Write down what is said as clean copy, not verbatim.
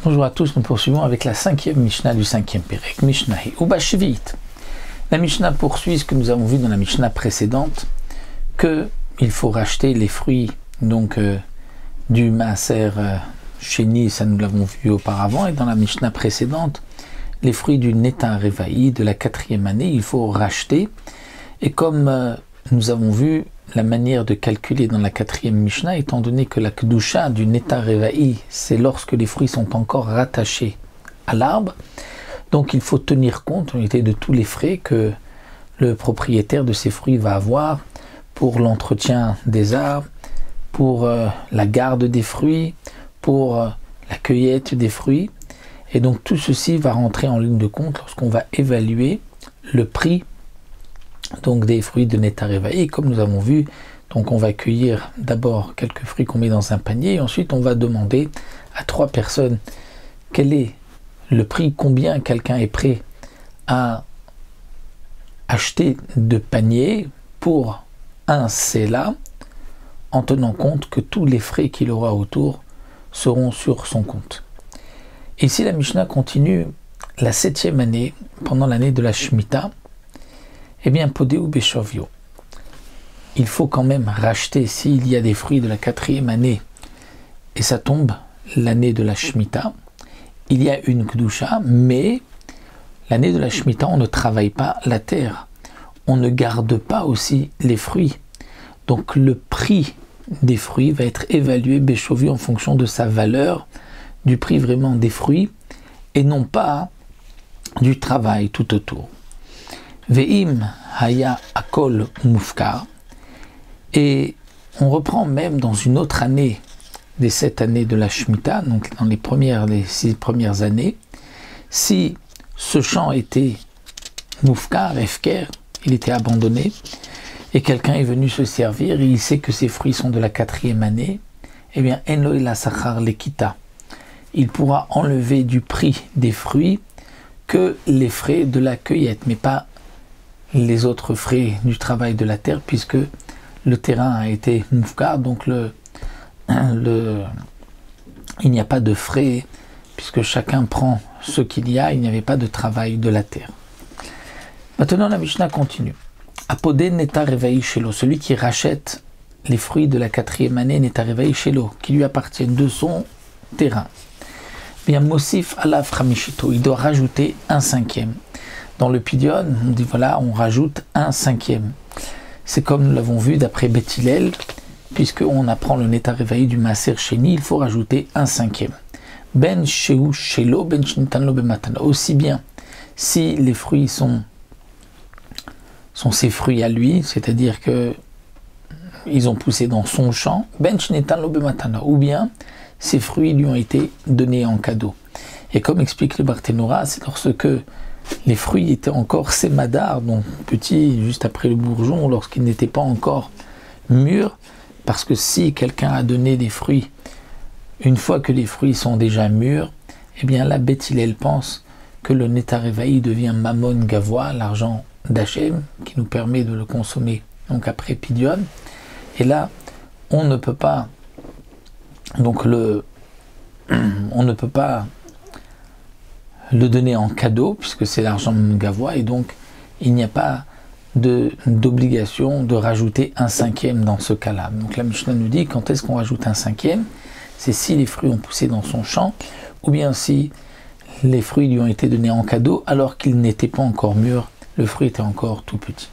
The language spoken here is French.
Bonjour à tous, nous poursuivons avec la cinquième Mishnah du cinquième Pérec, Mishnah Uba Shvi'it. La Mishnah poursuit ce que nous avons vu dans la Mishnah précédente, que il faut racheter les fruits du Maaser Sheni, ça nous l'avons vu auparavant, et dans la Mishnah précédente, les fruits du Neta Revaï de la 4e année, il faut racheter. Et comme nous avons vu la manière de calculer dans la 4e Mishnah, étant donné que la Kedusha du Neta Revaï, c'est lorsque les fruits sont encore rattachés à l'arbre, donc il faut tenir compte en réalité de tous les frais que le propriétaire de ces fruits va avoir pour l'entretien des arbres, pour la garde des fruits, pour la cueillette des fruits. Et donc tout ceci va rentrer en ligne de compte lorsqu'on va évaluer le prix donc des fruits de Neta Revaï. Comme nous avons vu, donc on va cueillir d'abord quelques fruits qu'on met dans un panier, et ensuite on va demander à 3 personnes quel est le prix, combien quelqu'un est prêt à acheter de paniers pour un Sela, en tenant compte que tous les frais qu'il aura autour seront sur son compte. Ici la Mishnah continue la 7e année, pendant l'année de la Shemitah. Eh bien, Podeu Beshovio, il faut quand même racheter s'il y a des fruits de la 4e année, et ça tombe l'année de la Shemitah, il y a une Kedusha, mais l'année de la Shemitah, on ne travaille pas la terre, on ne garde pas aussi les fruits. Donc le prix des fruits va être évalué Beshovio en fonction de sa valeur, du prix vraiment des fruits, et non pas du travail tout autour. Ve'im haya akol mufkar, et on reprend même dans une autre année des 7 années de la Shemitah, donc dans les 6 premières années, si ce champ était mufkar, efker, il était abandonné, et quelqu'un est venu se servir, et il sait que ses fruits sont de la 4e année, eh bien enlo la sachar lekita, il pourra enlever du prix des fruits que les frais de la cueillette, mais pas les autres frais du travail de la terre, puisque le terrain a été moufkar, donc il n'y a pas de frais, puisque chacun prend ce qu'il y a, il n'y avait pas de travail de la terre. Maintenant la Mishnah continue. Apodé Neta Revaï Shelo, celui qui rachète les fruits de la 4e année Neta Revaï Shelo, qui lui appartiennent de son terrain. Bien Mosif Alav Ramishito, il doit rajouter un 5e. Dans le Pidyon, on dit voilà, on rajoute un 5e. C'est comme nous l'avons vu d'après Beth Hillel, puisqu'on apprend le Neta Revaï du Maaser Sheni, il faut rajouter un 5e. Ben Sheu Shelo, Ben Shnitanlo Bematana. Aussi bien si les fruits sont ses fruits à lui, c'est-à-dire que ils ont poussé dans son champ, Ben Shnitanlo Bematana, ou bien ces fruits lui ont été donnés en cadeau. Et comme explique le Barthénora, c'est lorsque les fruits étaient encore sémadar, donc petits, juste après le bourgeon, lorsqu'ils n'étaient pas encore mûrs, parce que si quelqu'un a donné des fruits, une fois que les fruits sont déjà mûrs, eh bien là, Beth Hillel pense que le Neta Revaï devient Mammon Gavois, l'argent d'Hachem, qui nous permet de le consommer donc après Pidyon. Et là, on ne peut pas le donner en cadeau, puisque c'est l'argent gavois, et donc il n'y a pas d'obligation de rajouter un 5e dans ce cas-là. Donc la Mishnah nous dit quand est-ce qu'on rajoute un 5e, c'est si les fruits ont poussé dans son champ, ou bien si les fruits lui ont été donnés en cadeau alors qu'ils n'étaient pas encore mûrs, le fruit était encore tout petit.